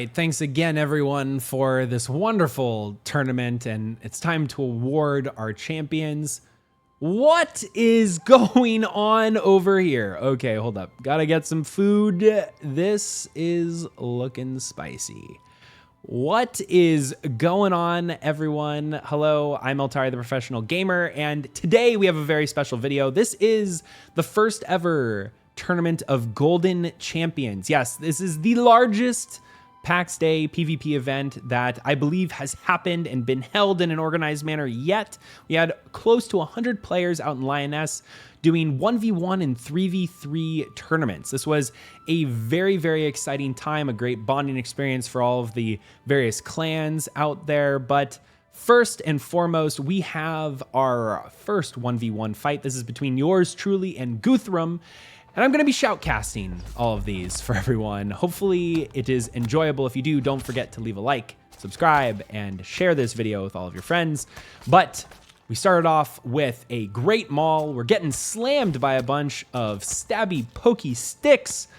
right, thanks again everyone for this wonderful tournament, and it's time to award our champions. What is going on over here? Okay, hold up. Gotta get some food. This is looking spicy. What is going on, everyone? Hello, I'm Altari, the professional gamer, and today we have a very special video. This is the first ever tournament of Golden Champions. Yes, this is the largest Pax Dei PvP event that I believe has happened and been held in an organized manner yet. We had close to 100 players out in Lioness doing 1v1 and 3v3 tournaments. This was a very, very exciting time, a great bonding experience for all of the various clans out there. But first and foremost, we have our first 1v1 fight. This is between yours truly and Guthrum. And I'm going to be shoutcasting all of these for everyone. Hopefully it is enjoyable. If you do, don't forget to leave a like, subscribe, and share this video with all of your friends. But we started off with a great maul. We're getting slammed by a bunch of stabby, pokey sticks.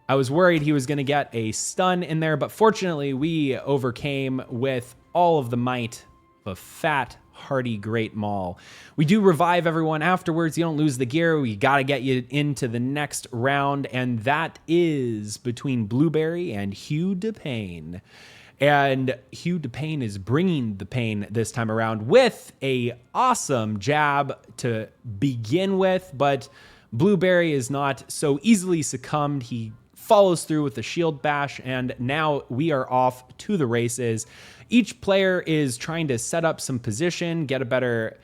I was worried he was going to get a stun in there, but fortunately we overcame with all of the might of a fat, hearty, great maul. We do revive everyone afterwards. You don't lose the gear. We got to get you into the next round, and that is between Blueberry and Hugh DePayne. And Hugh DePayne is bringing the pain this time around with a awesome jab to begin with, but Blueberry is not so easily succumbed. He follows through with the shield bash, and now we are off to the races. Each player is trying to set up some position, get a better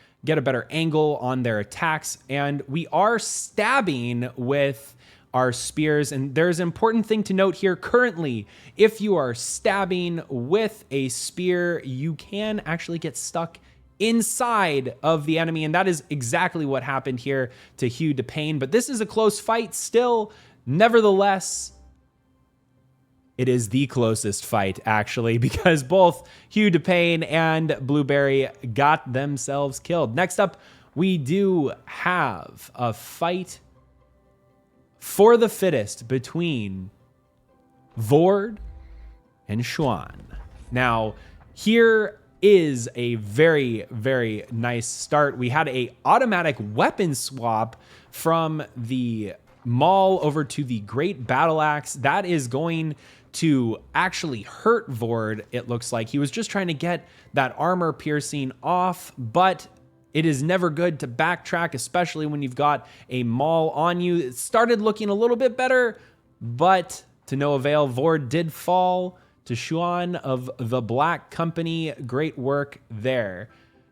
angle on their attacks, and we are stabbing with our spears. And there's an important thing to note here. Currently, if you are stabbing with a spear, you can actually get stuck inside of the enemy, and that is exactly what happened here to Hugh DePayne. But this is a close fight still. Nevertheless, it is the closest fight, actually, because both Hugh DePayne and Blueberry got themselves killed. Next up, we do have a fight for the fittest between Vord and Xuan. Now, here is a very, very nice start. We had a automatic weapon swap from the maul over to the great battle axe. That is going to actually hurt Vord, it looks like. He was just trying to get that armor piercing off, but it is never good to backtrack, especially when you've got a maul on you. It started looking a little bit better, but to no avail. Vord did fall to Xuan of the Black Company. Great work there.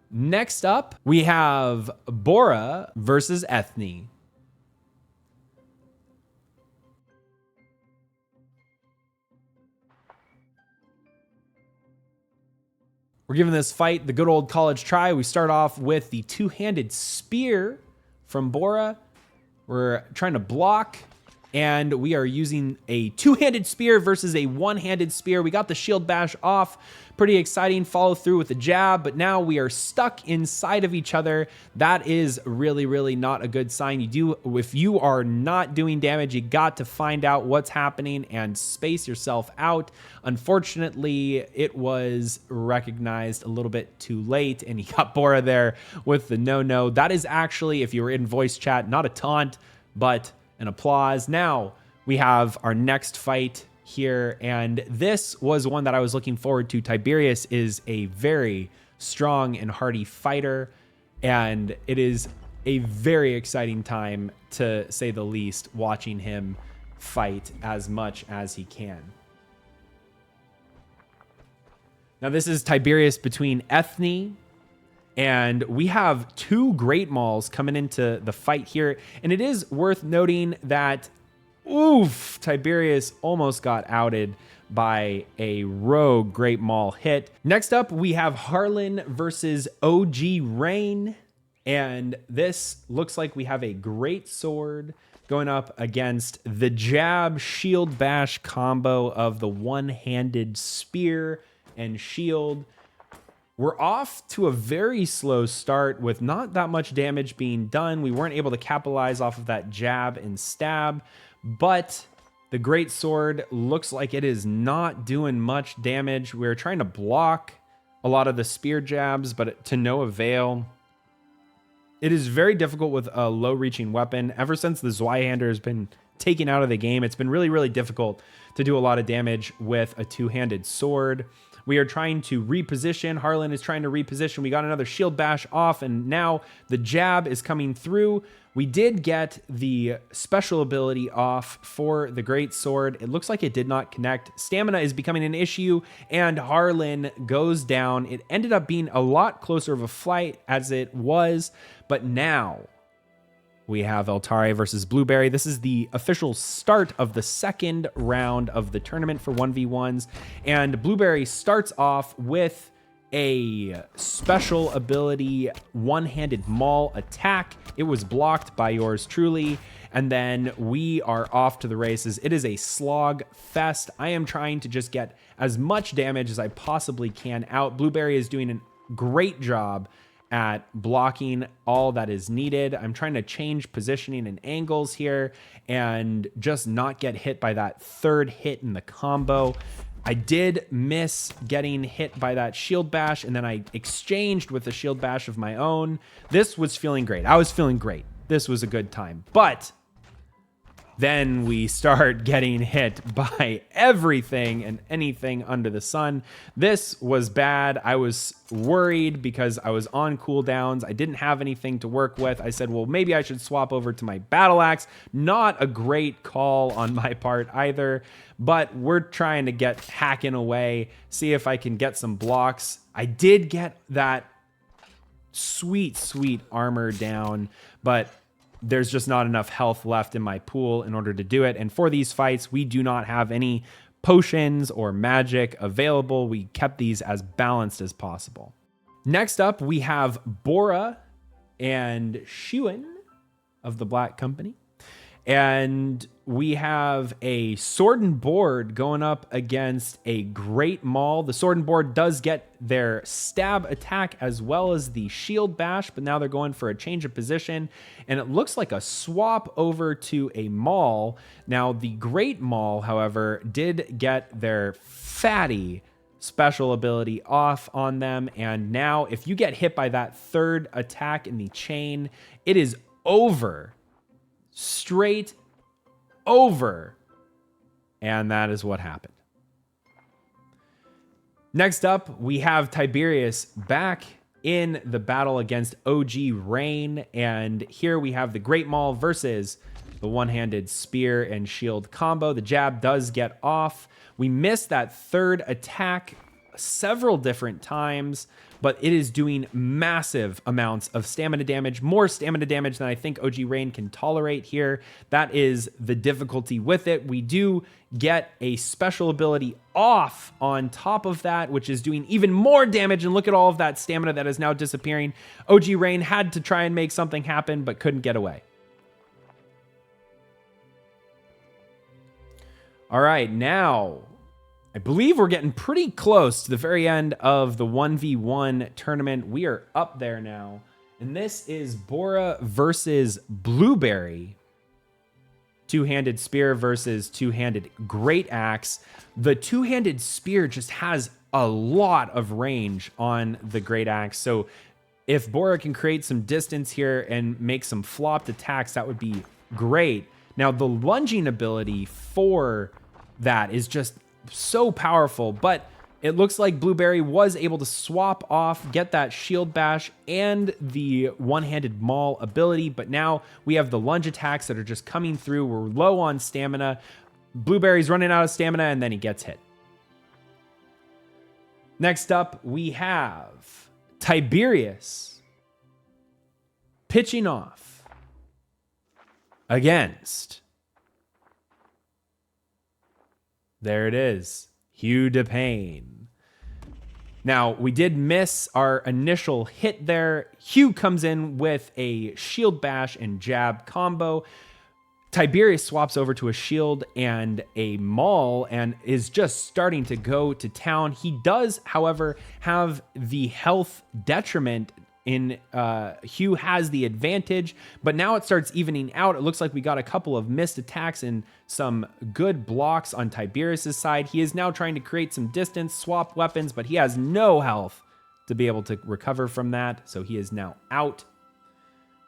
Next up, we have Bora versus Ethne. We're giving this fight the good old college try. We start off with the two-handed spear from Bora. We're trying to block, and we are using a two-handed spear versus a one-handed spear. We got the shield bash off. Pretty exciting. Follow through with the jab, but now we are stuck inside of each other. That is really, really not a good sign. If you are not doing damage, you got to find out what's happening and space yourself out. Unfortunately, it was recognized a little bit too late, and he got Bora there with the no-no. That is actually, if you were in voice chat, not a taunt, but an applause. Now we have our next fight here, and this was one that I was looking forward to. Tiberius is a very strong and hardy fighter, and it is a very exciting time, to say the least, watching him fight as much as he can. Now this is Tiberius between Ethne, and we have two great mauls coming into the fight here, and it is worth noting that oof, Tiberius almost got outed by a rogue great maul hit. Next up, we have Harlan versus OG Rain. And this looks like we have a great sword going up against the jab shield bash combo of the one-handed spear and shield. We're off to a very slow start with not that much damage being done. We weren't able to capitalize off of that jab and stab, but The great sword looks like it is not doing much damage. We're trying to block a lot of the spear jabs, but to no avail. It is very difficult with a low-reaching weapon. Ever since the Zweihander has been taken out of the game, it's been really, really difficult to do a lot of damage with a two-handed sword. We are trying to reposition. Harlan is trying to reposition. We got another shield bash off, and now the jab is coming through. We did get the special ability off for the great sword. It looks like it did not connect. Stamina is becoming an issue, and Harlan goes down. It ended up being a lot closer of a fight as it was, but now we have Eltari versus Blueberry. This is the official start of the second round of the tournament for 1v1s. And Blueberry starts off with a special ability, one-handed maul attack. It was blocked by yours truly. And then we are off to the races. It is a slog fest. I am trying to just get as much damage as I possibly can out. Blueberry is doing a great job at blocking all that is needed. I'm trying to change positioning and angles here and just not get hit by that third hit in the combo. I did miss getting hit by that shield bash, and then I exchanged with a shield bash of my own. This was feeling great. I was feeling great. This was a good time. But then we start getting hit by everything and anything under the sun. This was bad. I was worried because I was on cooldowns. I didn't have anything to work with. I said, well, maybe I should swap over to my battle axe. Not a great call on my part either, but we're trying to get hacking away, see if I can get some blocks. I did get that sweet, sweet armor down, but there's just not enough health left in my pool in order to do it. And for these fights, we do not have any potions or magic available. We kept these as balanced as possible. Next up, we have Bora and Shuen of the Black Company. And we have a sword and board going up against a great maul. The sword and board does get their stab attack as well as the shield bash, but now they're going for a change of position. And it looks like a swap over to a maul. Now, the great maul, however, did get their fatty special ability off on them. And now if you get hit by that third attack in the chain, it is over. Straight over. And that is what happened. Next up, we have Tiberius back in the battle against OG Rain. And here we have the Great Maul versus the one-handed spear and shield combo. The jab does get off. We missed that third attack several different times, but it is doing massive amounts of stamina damage, more stamina damage than I think OG Rain can tolerate here. That is the difficulty with it. We do get a special ability off on top of that, which is doing even more damage, and look at all of that stamina that is now disappearing. OG Rain had to try and make something happen, but couldn't get away. All right, now I believe we're getting pretty close to the very end of the 1v1 tournament. We are up there now. And this is Bora versus Blueberry. Two-handed spear versus two-handed great axe. The two-handed spear just has a lot of range on the great axe. So if Bora can create some distance here and make some flopped attacks, that would be great. Now, the lunging ability for that is just so powerful, but it looks like Blueberry was able to swap off, get that shield bash and the one-handed maul ability, but now we have the lunge attacks that are just coming through. We're low on stamina. Blueberry's running out of stamina, and then he gets hit. Next up, we have Tiberius pitching off against, there it is, Hugh DePayne. Now, we did miss our initial hit there. Hugh comes in with a shield bash and jab combo. Tiberius swaps over to a shield and a maul and is just starting to go to town. He does, however, have the health detriment Hugh has the advantage, but now it starts evening out. It looks like we got a couple of missed attacks and some good blocks on Tiberius's side. He is now trying to create some distance, swap weapons, but he has no health to be able to recover from that, so he is now out.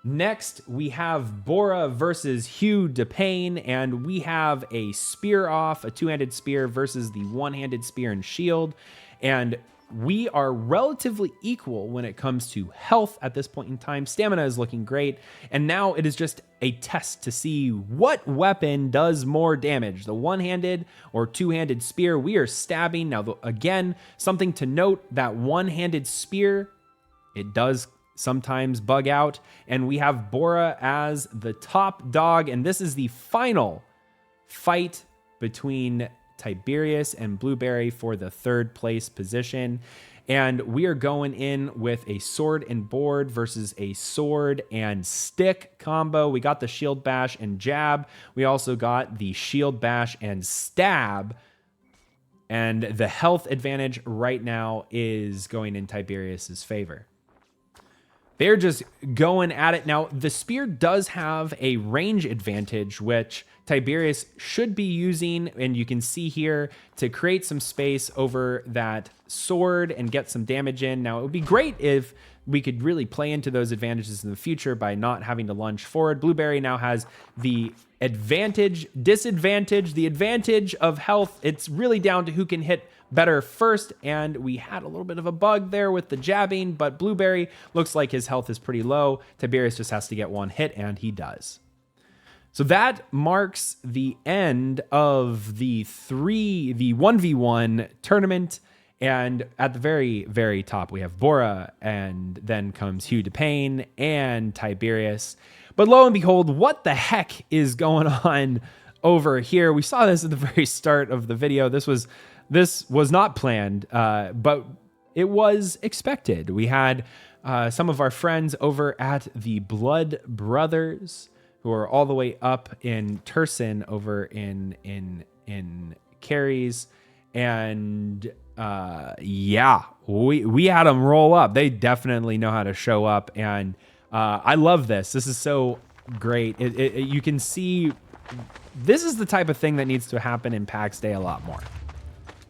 Next, we have Bora versus Hugh DePayne, and we have a spear off, a two-handed spear versus the one-handed spear and shield, and we are relatively equal when it comes to health at this point in time. Stamina is looking great, and now it is just a test to see what weapon does more damage, the one-handed or two-handed spear. We are stabbing. Now, again, something to note, that one-handed spear, it does sometimes bug out, and we have Bora as the top dog, and this is the final fight between Tiberius and Blueberry for the third place position. And we are going in with a sword and board versus a sword and stick combo. We got the shield bash and jab. We also got the shield bash and stab. And the health advantage right now is going in Tiberius's favor. They're just going at it. Now, the spear does have a range advantage, which Tiberius should be using, and you can see here, to create some space over that sword and get some damage in. Now, it would be great if we could really play into those advantages in the future by not having to lunge forward. Blueberry now has the disadvantage, the advantage of health. It's really down to who can hit better first, and we had a little bit of a bug there with the jabbing, but Blueberry looks like his health is pretty low. Tiberius just has to get one hit, and he does. So that marks the end of the 1v1 tournament. And at the very, very top, we have Bora, and then comes Hugh DePayne and Tiberius. But lo and behold, what the heck is going on over here? We saw this at the very start of the video. This was not planned, but it was expected. We had some of our friends over at the Blood Brothers, who are all the way up in Turson over in Carries, and yeah, we had them roll up. They definitely know how to show up, and I love this. This is so great. You can see this is the type of thing that needs to happen in Pax Dei a lot more.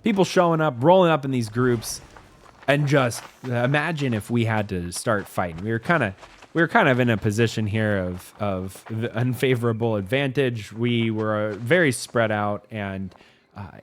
People showing up, rolling up in these groups, and just imagine if we had to start fighting. We were kind of in a position here of the unfavorable advantage. We were very spread out and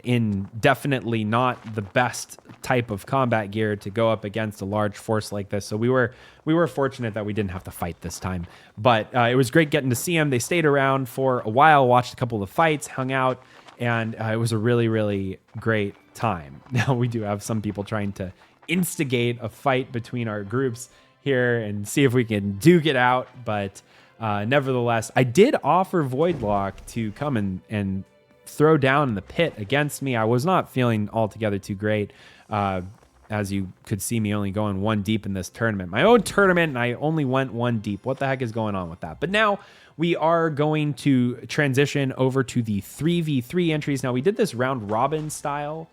in definitely not the best type of combat gear to go up against a large force like this. So we were fortunate that we didn't have to fight this time. But it was great getting to see them. They stayed around for a while, watched a couple of the fights, hung out, and it was a really, really great time. Now we do have some people trying to instigate a fight between our groups here and see if we can duke it out. But nevertheless, I did offer Voidlock to come and throw down in the pit against me. I was not feeling altogether too great. As you could see me only going one deep in this tournament. My own tournament, and I only went one deep. What the heck is going on with that? But now we are going to transition over to the 3v3 entries. Now, we did this round robin style,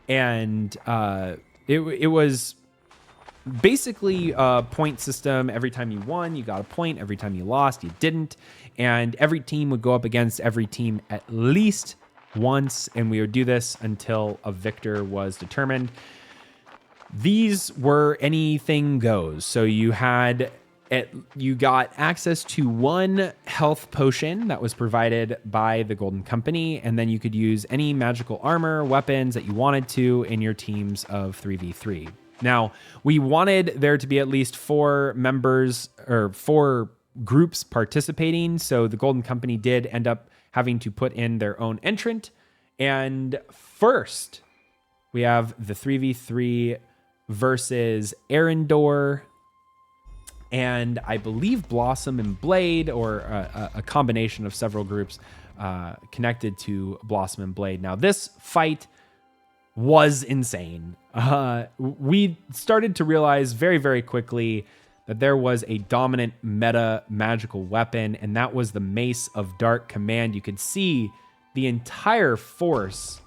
and it was basically a point system. Every time you won, you got a point. Every time you lost, you didn't. And every team would go up against every team at least once, and we would do this until a victor was determined. These were anything goes. So you got access to one health potion that was provided by the Golden Company, and then you could use any magical armor, weapons that you wanted to in your teams of 3v3. Now, we wanted there to be at least 4 members or 4 groups participating, so the Golden Company did end up having to put in their own entrant. And first, we have the 3v3 versus Arendor and I believe Blossom and Blade, or a combination of several groups connected to Blossom and Blade. Now, this fight was insane. We started to realize very, very quickly that there was a dominant meta magical weapon, and that was the Mace of Dark Command. You could see the entire force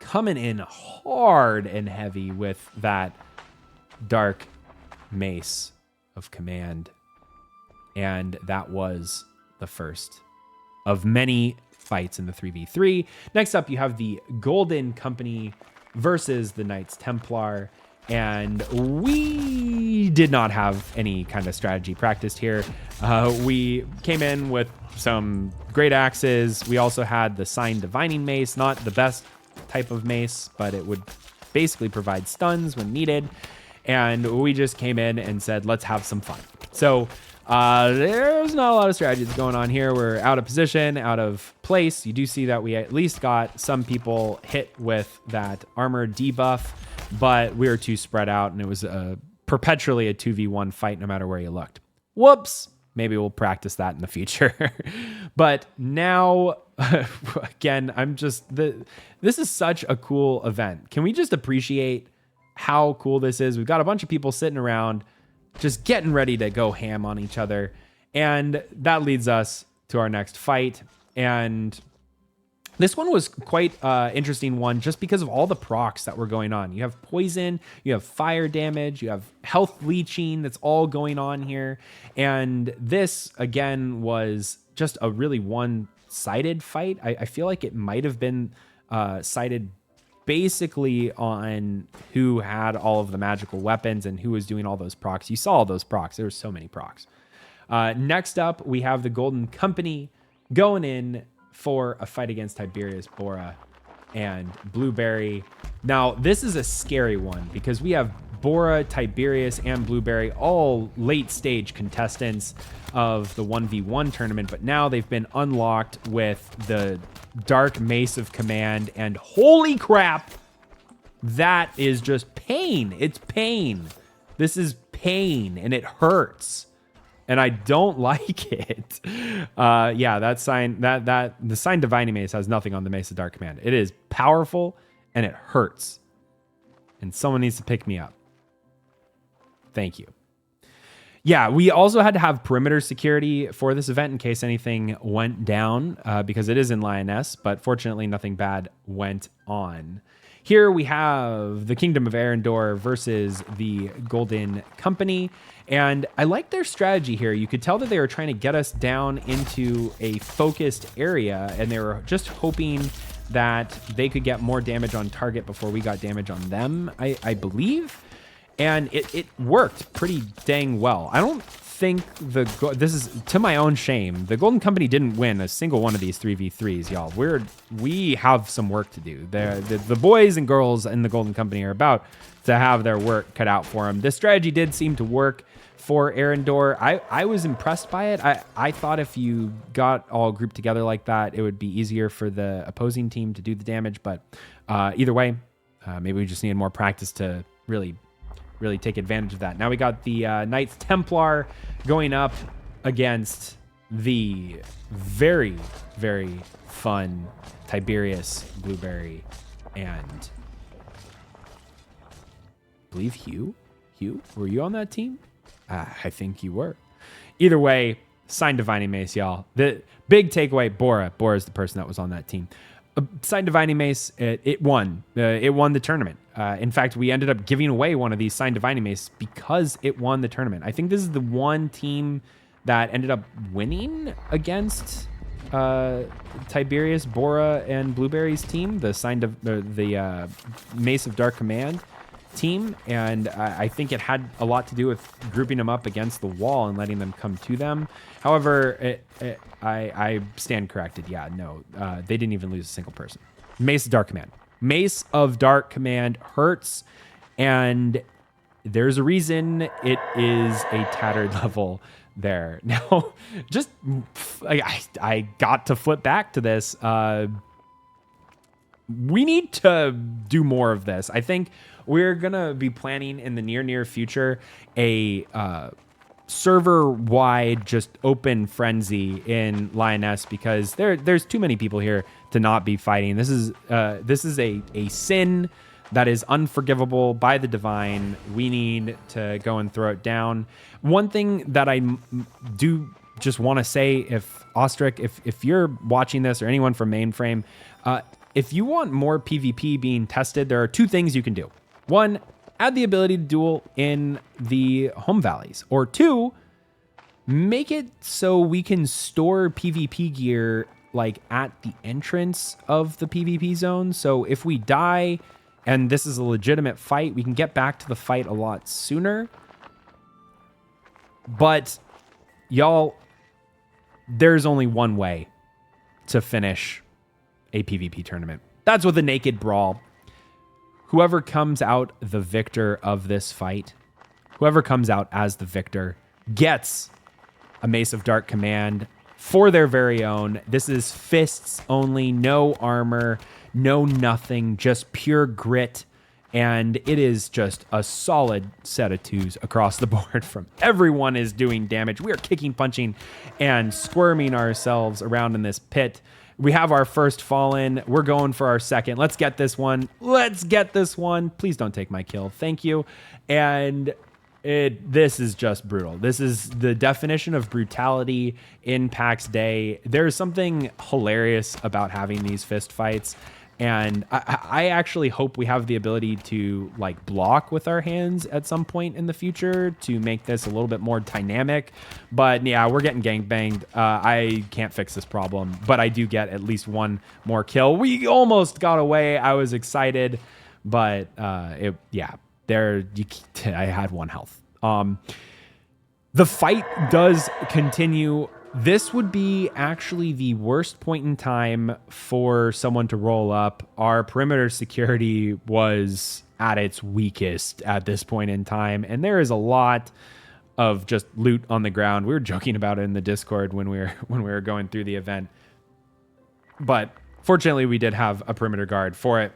coming in hard and heavy with that Dark Mace. of command. And that was the first of many fights in the 3v3. Next up, you have the Golden Company versus the Knights Templar. And we did not have any kind of strategy practiced here. We came in with some great axes. We also had the Sign Divining Mace, not the best type of mace, but it would basically provide stuns when needed. And we just came in and said, let's have some fun. So there's not a lot of strategies going on here. We're out of position, out of place. You do see that we at least got some people hit with that armor debuff, but we were too spread out, and it was perpetually a 2v1 fight no matter where you looked. Whoops. Maybe we'll practice that in the future. But now, again, this is such a cool event. Can we just appreciate how cool this is? We've got a bunch of people sitting around just getting ready to go ham on each other. And that leads us to our next fight. And this one was quite interesting one just because of all the procs that were going on. You have poison, you have fire damage, you have health leeching that's all going on here. And this, again, was just a really one-sided fight. I feel like it might have been sided basically on who had all of the magical weapons and who was doing all those procs. You saw all those procs. There were so many procs. Next up, we have the Golden Company going in for a fight against Tiberius, Bora, and Blueberry. Now, this is a scary one because we have Bora, Tiberius, and Blueberry, all late-stage contestants of the 1v1 tournament, but now they've been unlocked with the Dark Mace of Command, and holy crap, that is just pain. It's pain. This is pain, and it hurts. And I don't like it. Yeah, that sign, the Sign Divining Mace has nothing on the Mace of Dark Command. It is powerful and it hurts. And someone needs to pick me up. Thank you. Yeah, we also had to have perimeter security for this event in case anything went down because it is in Lioness, but fortunately nothing bad went on. Here we have the Kingdom of Arendor versus the Golden Company. And I like their strategy here. You could tell that they were trying to get us down into a focused area, and they were just hoping that they could get more damage on target before we got damage on them, I believe. And it worked pretty dang well. I don't think this is to my own shame. The Golden Company didn't win a single one of these 3v3s, y'all. We have some work to do. The boys and girls in the Golden Company are about to have their work cut out for them. This strategy did seem to work for Arendor. I was impressed by it. I thought if you got all grouped together like that, it would be easier for the opposing team to do the damage. But either way, maybe we just needed more practice to really take advantage of that. Now we got the Knights Templar going up against the very, very fun Tiberius, Blueberry, and I believe Hugh. Hugh, were you on that team? I think you were. Either way, Sign Divining Mace, y'all. The big takeaway, Bora is the person that was on that team. Sign Divining Mace, it won. It won the tournament. In fact, we ended up giving away one of these Sign Divining Mace because it won the tournament. I think this is the one team that ended up winning against Tiberius, Bora, and Blueberry's team, the Mace of Dark Command team. And I think it had a lot to do with grouping them up against the wall and letting them come to them. However, I stand corrected. Yeah, no, they didn't even lose a single person. Mace of Dark Command. Mace of Dark Command hurts, and there's a reason it is a tattered level there. Now, just I got to flip back to this. We need to do more of this. I think we're gonna be planning in the near future a server-wide just open frenzy in Lioness because there's too many people here to not be fighting. This is a sin that is unforgivable by the divine. We need to go and throw it down. One thing that I do just want to say, if Ostrich, if you're watching this or anyone from Mainframe, if you want more PvP being tested, there are two things you can do. One, add the ability to duel in the home valleys. Or 2, make it so we can store PvP gear like at the entrance of the PvP zone. So if we die and this is a legitimate fight, we can get back to the fight a lot sooner. But y'all, there's only one way to finish a PvP tournament. That's with a naked brawl. Whoever comes out the victor of this fight, whoever comes out as the victor, gets a Mace of Dark Command for their very own. This is fists only, no armor, no nothing, just pure grit. And it is just a solid set of 2s across the board from everyone is doing damage. We are kicking, punching, and squirming ourselves around in this pit. We have our first fallen. We're going for our second. Let's get this one. Let's get this one. Please don't take my kill. Thank you. And this is just brutal. This is the definition of brutality in Pax Dei. There's something hilarious about having these fist fights. And I actually hope we have the ability to like block with our hands at some point in the future to make this a little bit more dynamic. But yeah, we're getting gangbanged. I can't fix this problem, but I do get at least one more kill. We almost got away. I was excited, but I had 1 health. The fight does continue. This would be actually the worst point in time for someone to roll up. Our perimeter security was at its weakest at this point in time, and there is a lot of just loot on the ground. We were joking about it in the Discord when we were going through the event, but fortunately we did have a perimeter guard for it.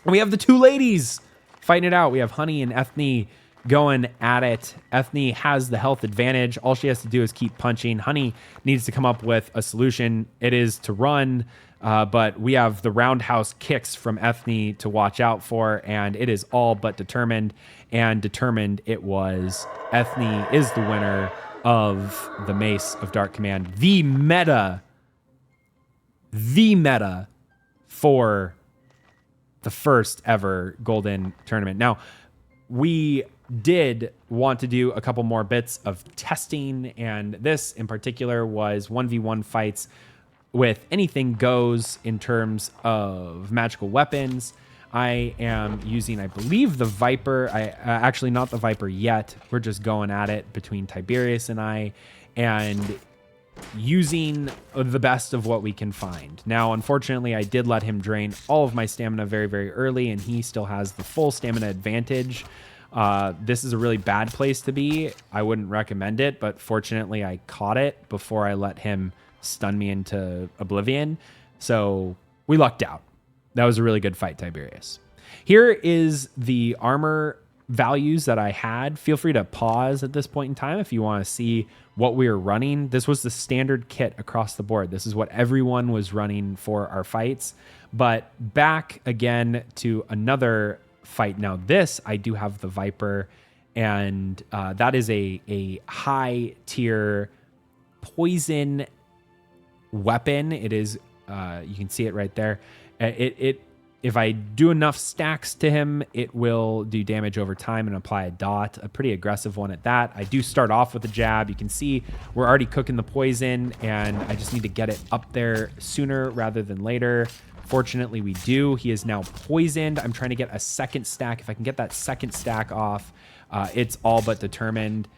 And we have the 2 ladies fighting it out. We have Honey and Ethne going at it. Ethne has the health advantage. All she has to do is keep punching. Honey needs to come up with a solution. It is to run, but we have the roundhouse kicks from Ethne to watch out for, and it is all but determined. And determined it was. Ethne is the winner of the Mace of Dark Command. The meta for the first ever Golden Tournament. Now, we did want to do a couple more bits of testing, and this in particular was 1v1 fights with anything goes in terms of magical weapons. I am using, I believe, the Viper. Actually not the Viper yet. We're just going at it between Tiberius and I, and using the best of what we can find. Now, unfortunately, I did let him drain all of my stamina very, very early, and he still has the full stamina advantage. This is a really bad place to be. I wouldn't recommend it, but fortunately I caught it before I let him stun me into oblivion. So we lucked out. That was a really good fight, Tiberius. Here is the armor values that I had. Feel free to pause at this point in time if you want to see what we were running. This was the standard kit across the board. This is what everyone was running for our fights. But back again to another fight. Now this, I do have the Viper, and that is a high tier poison weapon. It is, you can see it right there. If I do enough stacks to him, it will do damage over time and apply a dot, a pretty aggressive one at that. I do start off with a jab. You can see we're already cooking the poison, and I just need to get it up there sooner rather than later. Fortunately, we do. He is now poisoned. I'm trying to get a second stack. If I can get that second stack off, it's all but determined.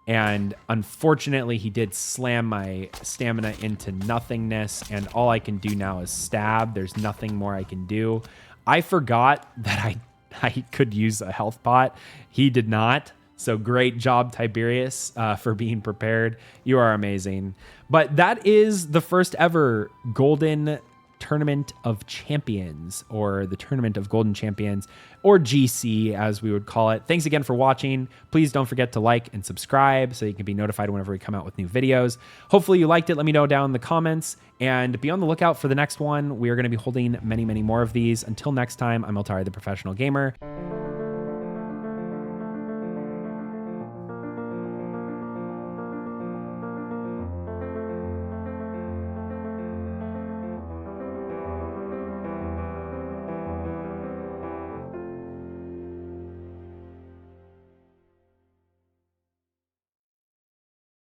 And unfortunately, he did slam my stamina into nothingness, and all I can do now is stab. There's nothing more I can do. I forgot that I could use a health pot. He did not. So great job, Tiberius, for being prepared. You are amazing. But that is the first ever Golden Tournament of Champions, or the Tournament of Golden Champions, or GC as we would call it. Thanks again for watching. Please don't forget to like and subscribe so you can be notified whenever we come out with new videos. Hopefully you liked it. Let me know down in the comments, and be on the lookout for the next one. We are going to be holding many, many more of these. Until next time, I'm Altari, the Professional Gamer.